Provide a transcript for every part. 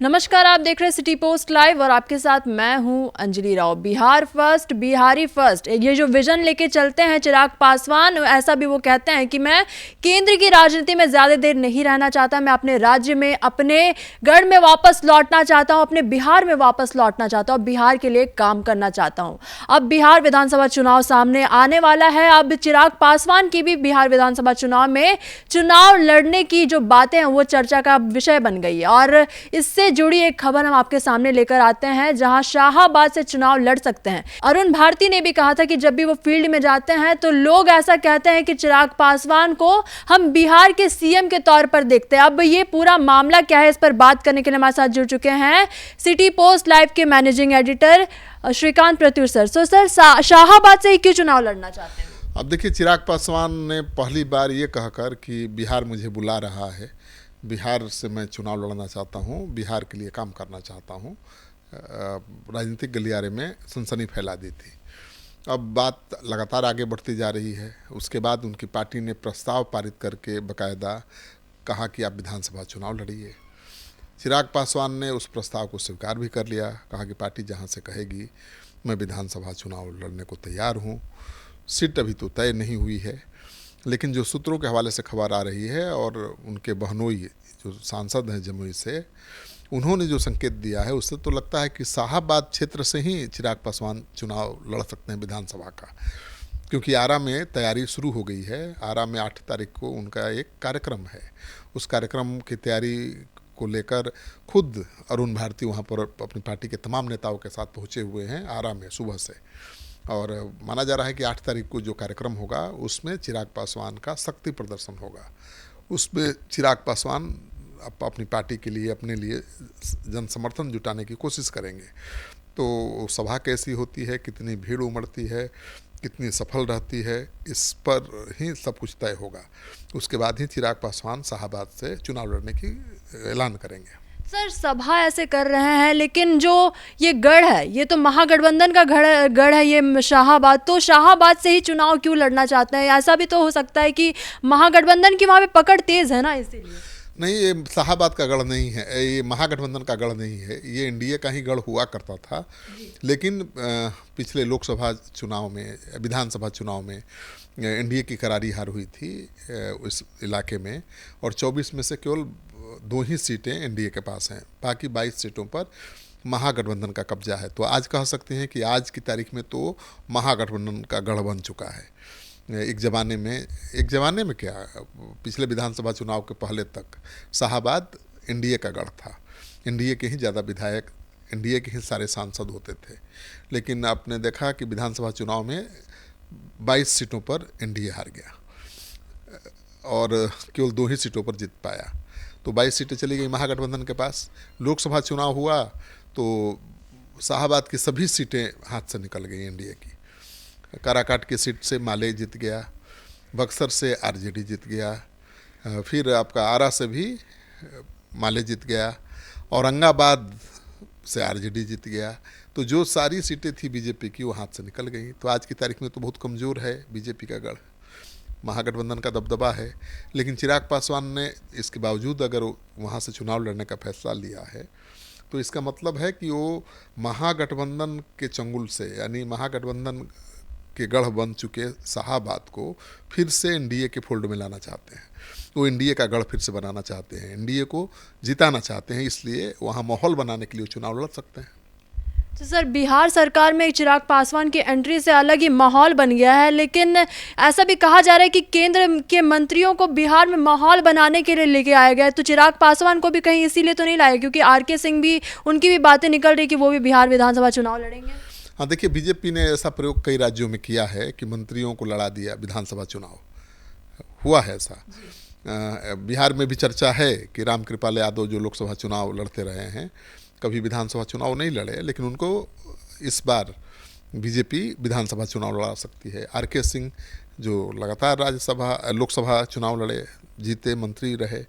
नमस्कार, आप देख रहे हैं सिटी पोस्ट लाइव और आपके साथ मैं हूं अंजलि राव। बिहार फर्स्ट, बिहारी फर्स्ट, ये जो विजन लेके चलते हैं चिराग पासवान, ऐसा भी वो कहते हैं कि मैं केंद्र की राजनीति में ज़्यादा देर नहीं रहना चाहता, मैं अपने राज्य में, अपने गढ़ में वापस लौटना चाहता हूं, अपने बिहार में वापस लौटना चाहता हूं, बिहार के लिए काम करना चाहता हूं। अब बिहार विधानसभा चुनाव सामने आने वाला है। अब चिराग पासवान की भी बिहार विधानसभा चुनाव में चुनाव लड़ने की जो बातें हैं वो चर्चा का विषय बन गई है और इससे जुड़ी एक खबर हम आपके सामने लेकर आते हैं, जहां शाहाबाद से चुनाव लड़ सकते हैं। अरुण भारती ने भी कहा था कि जब भी वो फील्ड में जाते हैं तो लोग ऐसा कहते हैं कि चिराग पासवान को हम बिहार के सीएम के तौर पर देखते हैं। अब ये पूरा मामला क्या है, इस पर बात करने के लिए हमारे साथ जुड़ चुके हैं सिटी पोस्ट लाइव के managing editor Shrikant Pratyush sir. So sir, Shahabad से ही क्यों चुनाव लड़ना चाहते हैं? अब देखिए, चिराग पासवान ने पहली बार ये कहकर कि बिहार मुझे बुला रहा है, बिहार से मैं चुनाव लड़ना चाहता हूँ, बिहार के लिए काम करना चाहता हूँ, राजनीतिक गलियारे में सनसनी फैला दी थी। अब बात लगातार आगे बढ़ती जा रही है। उसके बाद उनकी पार्टी ने प्रस्ताव पारित करके बाकायदा कहा कि आप विधानसभा चुनाव लड़िए। चिराग पासवान ने उस प्रस्ताव को स्वीकार भी कर लिया, कहा कि पार्टी जहाँ से कहेगी मैं विधानसभा चुनाव लड़ने को तैयार हूँ। सीट अभी तो तय नहीं हुई है, लेकिन जो सूत्रों के हवाले से खबर आ रही है और उनके बहनोई जो सांसद हैं जमुई से, उन्होंने जो संकेत दिया है उससे तो लगता है कि शाहाबाद क्षेत्र से ही चिराग पासवान चुनाव लड़ सकते हैं विधानसभा का, क्योंकि आरा में तैयारी शुरू हो गई है। आरा में 8 तारीख को उनका एक कार्यक्रम है। उस कार्यक्रम की तैयारी को लेकर खुद अरुण भारती वहाँ पर अपनी पार्टी के तमाम नेताओं के साथ पहुँचे हुए हैं आरा में सुबह से, और माना जा रहा है कि 8 तारीख को जो कार्यक्रम होगा उसमें चिराग पासवान का शक्ति प्रदर्शन होगा। उसमें चिराग पासवान अपनी पार्टी के लिए, अपने लिए जन समर्थन जुटाने की कोशिश करेंगे। तो सभा कैसी होती है, कितनी भीड़ उमड़ती है, कितनी सफल रहती है, इस पर ही सब कुछ तय होगा। उसके बाद ही चिराग पासवान शाहाबाद से चुनाव लड़ने की ऐलान करेंगे। सर, सभा ऐसे कर रहे हैं, लेकिन जो ये गढ़ है ये तो महागठबंधन का गढ़ है ये शाहाबाद, तो शाहाबाद से ही चुनाव क्यों लड़ना चाहते हैं? ऐसा भी तो हो सकता है कि महागठबंधन की वहाँ पे पकड़ तेज है ना, इसीलिए। नहीं, ये शाहाबाद का गढ़ नहीं है, ये महागठबंधन का गढ़ नहीं है, ये एनडीए का ही गढ़ हुआ करता था। लेकिन पिछले लोकसभा चुनाव में, विधानसभा चुनाव में एनडीए की करारी हार हुई थी उस इलाके में, और 24 में से केवल 2 ही सीटें एनडीए के पास हैं, बाकी 22 सीटों पर महागठबंधन का कब्जा है। तो आज कह सकते हैं कि आज की तारीख में तो महागठबंधन का गढ़ बन चुका है। एक ज़माने में क्या, पिछले विधानसभा चुनाव के पहले तक शाहाबाद एनडीए का गढ़ था। एनडीए के ही ज़्यादा विधायक, एनडीए के ही सारे सांसद होते थे। लेकिन आपने देखा कि विधानसभा चुनाव में 22 सीटों पर एनडीए हार गया और केवल 2 ही सीटों पर जीत पाया। तो 22 सीटें चली गई महागठबंधन के पास। लोकसभा चुनाव हुआ तो शाहाबाद की सभी सीटें हाथ से निकल गई एनडीए की। काराकाट की सीट से माले जीत गया, बक्सर से आरजेडी जीत गया, फिर आपका आरा से भी माले जीत गया, औरंगाबाद से आरजेडी जीत गया। तो जो सारी सीटें थी बीजेपी की वो हाथ से निकल गई। तो आज की तारीख में तो बहुत कमज़ोर है बीजेपी का गढ़, महागठबंधन का दबदबा है। लेकिन चिराग पासवान ने इसके बावजूद अगर वहाँ से चुनाव लड़ने का फैसला लिया है तो इसका मतलब है कि वो महागठबंधन के चंगुल से, यानी महागठबंधन के गढ़ बन चुके शाहाबाद को फिर से एनडीए के फोल्ड में लाना चाहते हैं। वो एनडीए का गढ़ फिर से बनाना चाहते हैं, एनडीए को जिताना चाहते हैं, इसलिए वहाँ माहौल बनाने के लिए चुनाव लड़ सकते हैं। तो सर, बिहार सरकार में चिराग पासवान की एंट्री से अलग ही माहौल बन गया है, लेकिन ऐसा भी कहा जा रहा है कि केंद्र के मंत्रियों को बिहार में माहौल बनाने के लिए लेके आया गया है। तो चिराग पासवान को भी कहीं इसीलिए तो नहीं लाया क्योंकि आरके सिंह भी, उनकी भी बातें निकल रही कि वो भी बिहार विधानसभा चुनाव लड़ेंगे? हाँ, देखिए, बीजेपी ने ऐसा प्रयोग कई राज्यों में किया है कि मंत्रियों को लड़ा दिया विधानसभा चुनाव, हुआ है ऐसा। बिहार में भी चर्चा है कि रामकृपाल यादव जो लोकसभा चुनाव लड़ते रहे हैं, कभी विधानसभा चुनाव नहीं लड़े, लेकिन उनको इस बार बीजेपी विधानसभा चुनाव लड़ा सकती है। आरके सिंह जो लगातार लोकसभा चुनाव लड़े, जीते, मंत्री रहे,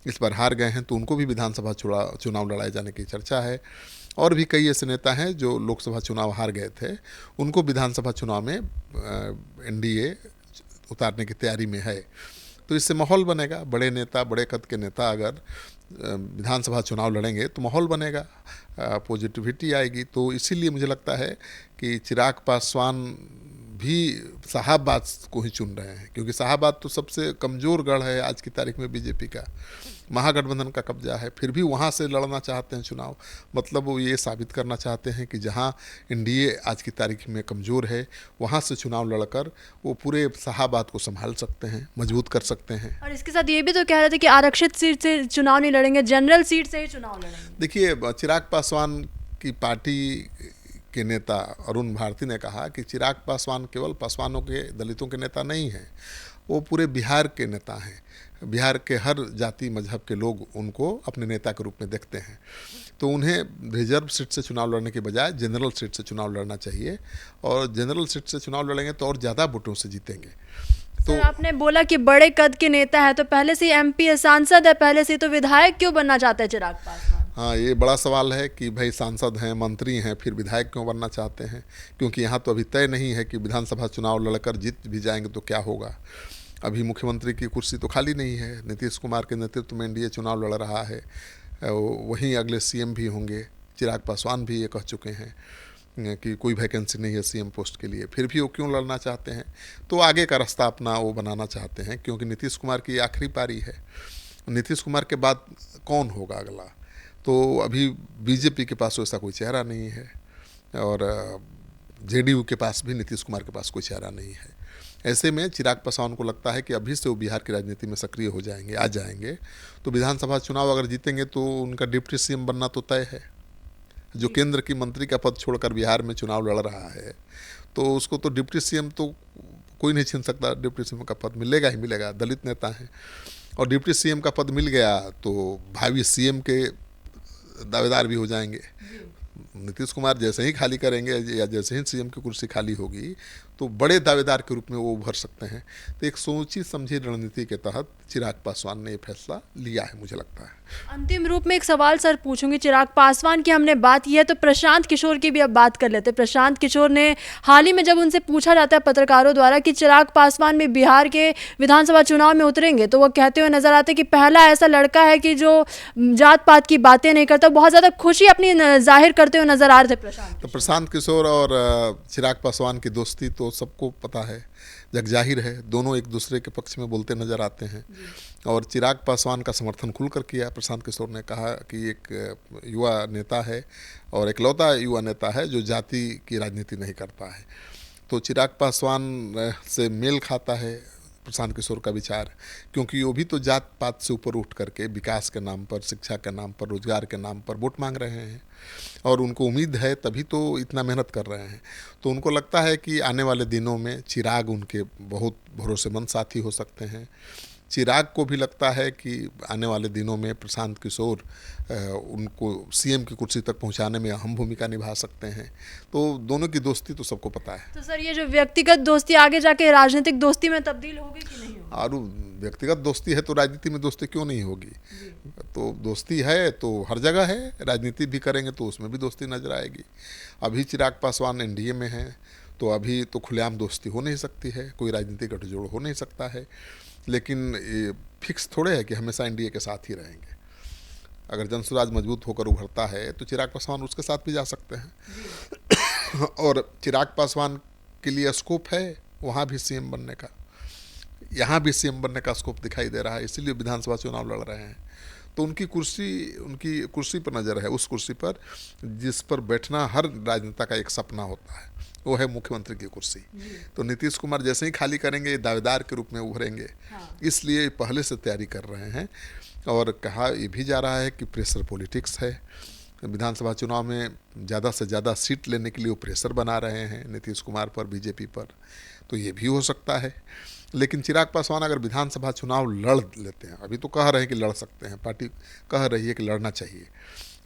इस बार हार गए हैं, तो उनको भी विधानसभा चुनाव लड़ाए जाने की चर्चा है। और भी कई ऐसे नेता हैं जो लोकसभा चुनाव हार गए थे, उनको विधानसभा चुनाव में एनडीए उतारने की तैयारी में है। तो इससे माहौल बनेगा, बड़े नेता, बड़े कद के नेता अगर विधानसभा चुनाव लड़ेंगे तो माहौल बनेगा, पॉजिटिविटी आएगी। तो इसीलिए मुझे लगता है कि चिराग पासवान भी शाहाबाद को ही चुन रहे हैं, क्योंकि शाहाबाद तो सबसे कमज़ोर गढ़ है आज की तारीख में बीजेपी का, महागठबंधन का कब्जा है, फिर भी वहाँ से लड़ना चाहते हैं चुनाव। मतलब वो ये साबित करना चाहते हैं कि जहाँ एनडीए आज की तारीख में कमज़ोर है, वहाँ से चुनाव लड़कर वो पूरे शाहाबाद को संभाल सकते हैं, मजबूत कर सकते हैं। और इसके साथ ये भी तो कह रहे थे कि आरक्षित सीट से चुनाव नहीं लड़ेंगे, जनरल सीट से ही चुनाव लड़ेंगे। देखिए, चिराग पासवान की पार्टी के नेता अरुण भारती ने कहा कि चिराग पासवान केवल पासवानों के, दलितों के नेता नहीं हैं, वो पूरे बिहार के नेता हैं। बिहार के हर जाति मजहब के लोग उनको अपने नेता के रूप में देखते हैं। तो उन्हें रिजर्व सीट से चुनाव लड़ने के बजाय जनरल सीट से चुनाव लड़ना चाहिए, और जनरल सीट से चुनाव लड़ेंगे तो और ज़्यादा वोटों से जीतेंगे। तो आपने बोला कि बड़े कद के नेता है, तो पहले से एमपी है, सांसद है पहले से, तो विधायक क्यों बनना चाहते हैं चिराग पासवान? हाँ, ये बड़ा सवाल है कि भाई सांसद हैं, मंत्री हैं, फिर विधायक क्यों बनना चाहते हैं? क्योंकि यहाँ तो अभी तय नहीं है कि विधानसभा चुनाव लड़कर जीत भी जाएंगे तो क्या होगा। अभी मुख्यमंत्री की कुर्सी तो खाली नहीं है, नीतीश कुमार के नेतृत्व में एनडीए चुनाव लड़ रहा है, वहीं अगले सीएम भी होंगे। चिराग पासवान भी ये कह चुके हैं कि कोई वैकेंसी नहीं है सीएम पोस्ट के लिए, फिर भी वो क्यों लड़ना चाहते हैं? तो आगे का रास्ता अपना वो बनाना चाहते हैं, क्योंकि नीतीश कुमार की आखिरी पारी है। नीतीश कुमार के बाद कौन होगा अगला? तो अभी बीजेपी के पास वैसा कोई चेहरा नहीं है, और जेडीयू के पास भी नीतीश कुमार के पास कोई चेहरा नहीं है। ऐसे में चिराग पासवान को लगता है कि अभी से वो बिहार की राजनीति में सक्रिय हो जाएंगे, आ जाएंगे, तो विधानसभा चुनाव अगर जीतेंगे तो उनका डिप्टी सीएम बनना तो तय है। जो केंद्र की मंत्री का पद छोड़कर बिहार में चुनाव लड़ रहा है, तो उसको तो डिप्टी सीएम तो कोई नहीं छीन सकता। डिप्टी सीएम का पद मिलेगा ही मिलेगा, दलित नेता हैं, और डिप्टी सीएम का पद मिल गया तो भावी सीएम के दावेदार भी हो जाएंगे। नीतीश कुमार जैसे ही खाली करेंगे या जैसे ही सीएम की कुर्सी खाली होगी तो बड़े दावेदार के रूप में वो उभर सकते हैं। तो एक सोची समझी रणनीति के तहत चिराग पासवान ने ये फैसला लिया है, मुझे लगता है। अंतिम रूप में एक सवाल सर पूछूंगी, चिराग पासवान की हमने बात की है तो प्रशांत किशोर की भी अब बात कर लेते हैं। प्रशांत किशोर ने हाल ही में जब उनसे पूछा जाता है पत्रकारों द्वारा कि चिराग पासवान भी बिहार के विधानसभा चुनाव में उतरेंगे, तो वो कहते हुए नजर आते कि पहला ऐसा लड़का है कि जो जात पात की बातें नहीं करता। बहुत ज़्यादा खुशी अपनी जाहिर करते हुए नजर आ रहे थे प्रशांत। तो प्रशांत किशोर और चिराग पासवान की दोस्ती तो सबको पता है, जग जाहिर है, दोनों एक दूसरे के पक्ष में बोलते नजर आते हैं, और चिराग पासवान का समर्थन खुलकर किया। प्रशांत किशोर ने कहा कि एक युवा नेता है और इकलौता युवा नेता है जो जाति की राजनीति नहीं करता है। तो चिराग पासवान से मेल खाता है प्रशांत किशोर का विचार, क्योंकि वो भी तो जात पात से ऊपर उठ करके विकास के नाम पर, शिक्षा के नाम पर, रोजगार के नाम पर वोट मांग रहे हैं, और उनको उम्मीद है तभी तो इतना मेहनत कर रहे हैं। तो उनको लगता है कि आने वाले दिनों में चिराग उनके बहुत भरोसेमंद साथी हो सकते हैं। चिराग को भी लगता है कि आने वाले दिनों में प्रशांत किशोर उनको सीएम की कुर्सी तक पहुंचाने में अहम भूमिका निभा सकते हैं। तो दोनों की दोस्ती तो सबको पता है। तो सर ये जो व्यक्तिगत दोस्ती आगे जाके राजनीतिक दोस्ती में तब्दील होगी कि नहीं होगी? और व्यक्तिगत दोस्ती है तो राजनीति में दोस्ती क्यों नहीं होगी? तो दोस्ती है तो हर जगह है, राजनीति भी करेंगे तो उसमें भी दोस्ती नजर आएगी। अभी चिराग पासवान एनडीए में हैं तो अभी तो खुलेआम दोस्ती हो नहीं सकती है, कोई राजनीतिक गठजोड़ हो नहीं सकता है, लेकिन ये फिक्स थोड़े है कि हमेशा एनडीए के साथ ही रहेंगे। अगर जनसुराज मजबूत होकर उभरता है तो चिराग पासवान उसके साथ भी जा सकते हैं और चिराग पासवान के लिए स्कोप है वहाँ भी सीएम बनने का, यहाँ भी सीएम बनने का स्कोप दिखाई दे रहा है, इसीलिए विधानसभा चुनाव लड़ रहे हैं। तो उनकी कुर्सी पर नज़र है, उस कुर्सी पर जिस पर बैठना हर राजनेता का एक सपना होता है, वो है मुख्यमंत्री की कुर्सी। तो नीतीश कुमार जैसे ही खाली करेंगे दावेदार के रूप में उभरेंगे। इसलिए पहले से तैयारी कर रहे हैं, और कहा ये भी जा रहा है कि प्रेशर पॉलिटिक्स है, विधानसभा चुनाव में ज़्यादा से ज़्यादा सीट लेने के लिए वो प्रेशर बना रहे हैं नीतीश कुमार पर, बीजेपी पर। तो ये भी हो सकता है। लेकिन चिराग पासवान अगर विधानसभा चुनाव लड़ लेते हैं, अभी तो कह रहे हैं कि लड़ सकते हैं, पार्टी कह रही है कि लड़ना चाहिए,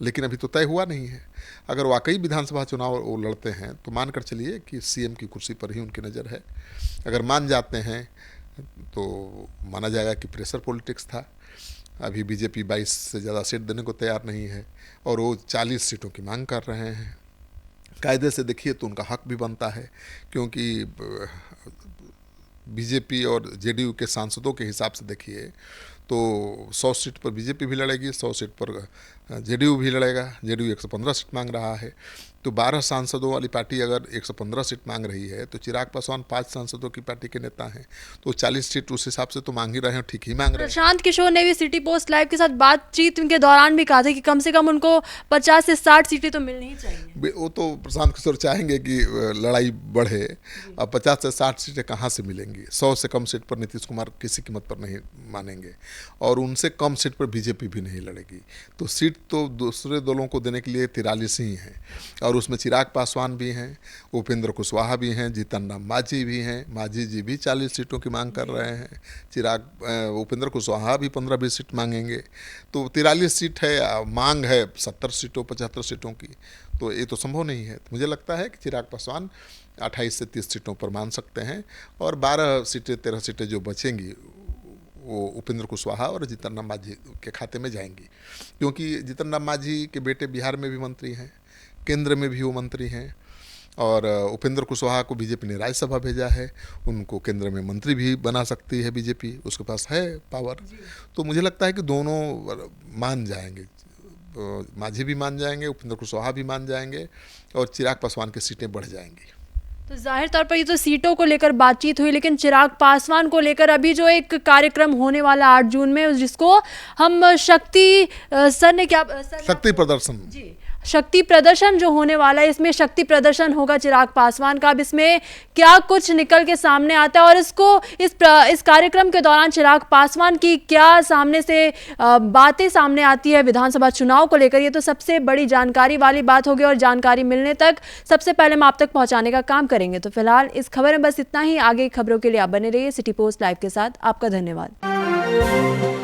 लेकिन अभी तो तय हुआ नहीं है। अगर वाकई विधानसभा चुनाव वो लड़ते हैं तो मान कर चलिए कि सीएम की कुर्सी पर ही उनकी नज़र है। अगर मान जाते हैं तो माना जाएगा कि प्रेशर पॉलिटिक्स था। अभी बीजेपी 22 से ज़्यादा सीट देने को तैयार नहीं है और वो 40 सीटों की मांग कर रहे हैं। कायदे से देखिए तो उनका हक भी बनता है, क्योंकि बीजेपी और जेडीयू के सांसदों के हिसाब से देखिए तो 100 सीट पर बीजेपी भी लड़ेगी, 100 सीट पर जेडीयू भी लड़ेगा। जेडीयू 115 सीट मांग रहा है, तो 12 सांसदों वाली पार्टी अगर 115 सीट मांग रही है तो चिराग पासवान 5 सांसदों की पार्टी के नेता हैं, तो 40 सीट उस हिसाब से तो मांग ही रहे हैं, ठीक ही मांग रहे हैं। प्रशांत किशोर ने भी सिटी पोस्ट लाइव के साथ बातचीत के दौरान भी कहा था कि कम से कम उनको 50 से 60 सीटें तो मिलनी ही चाहिए। वो तो प्रशांत किशोर चाहेंगे कि लड़ाई बढ़े। अब 50 से 60 सीटें कहाँ से मिलेंगी? 100 से कम सीट पर नीतीश कुमार किसी कीमत पर नहीं मानेंगे, और उनसे कम सीट पर बीजेपी भी नहीं लड़ेगी। तो सीट तो दूसरे दलों को देने के लिए 43 ही हैं, और उसमें चिराग पासवान भी हैं, उपेंद्र कुशवाहा भी हैं, जीतन राम मांझी भी हैं। मांझी जी भी 40 सीटों की मांग कर रहे हैं। उपेंद्र कुशवाहा भी 15-20 सीट मांगेंगे। तो 43 सीट है, मांग है 70 सीटों 75 सीटों की, तो ये तो संभव नहीं है। तो मुझे लगता है कि चिराग पासवान 28 से 30 सीटों पर मान सकते हैं, और 12 सीटें 13 सीटें जो बचेंगी वो उपेंद्र कुशवाहा और जीतन राम मांझी के खाते में जाएंगी, क्योंकि जीतन राम मांझी के बेटे बिहार में भी मंत्री हैं, केंद्र में भी वो मंत्री हैं, और उपेंद्र कुशवाहा को बीजेपी ने राज्यसभा भेजा है, उनको केंद्र में मंत्री भी बना सकती है बीजेपी, उसके पास है पावर। तो मुझे लगता है कि दोनों मान जाएंगे, मांझी भी मान जाएंगे, उपेंद्र कुशवाहा भी मान जाएंगे, और चिराग पासवान की सीटें बढ़ जाएंगी। तो जाहिर तौर पर ये तो सीटों को लेकर बातचीत हुई, लेकिन चिराग पासवान को लेकर अभी जो एक कार्यक्रम होने वाला 8 जून में, जिसको हम शक्ति सर ने क्या शक्ति प्रदर्शन जी शक्ति प्रदर्शन जो होने वाला है, इसमें शक्ति प्रदर्शन होगा चिराग पासवान का। अब इसमें क्या कुछ निकल के सामने आता है, और इस कार्यक्रम के दौरान चिराग पासवान की क्या सामने से बातें सामने आती है विधानसभा चुनाव को लेकर, ये तो सबसे बड़ी जानकारी वाली बात होगी, और जानकारी मिलने तक सबसे पहले हम आप तक पहुंचाने का काम करेंगे। तो फिलहाल इस खबर में बस इतना ही। आगे खबरों के लिए आप बने रहिए सिटी पोस्ट लाइव के साथ। आपका धन्यवाद।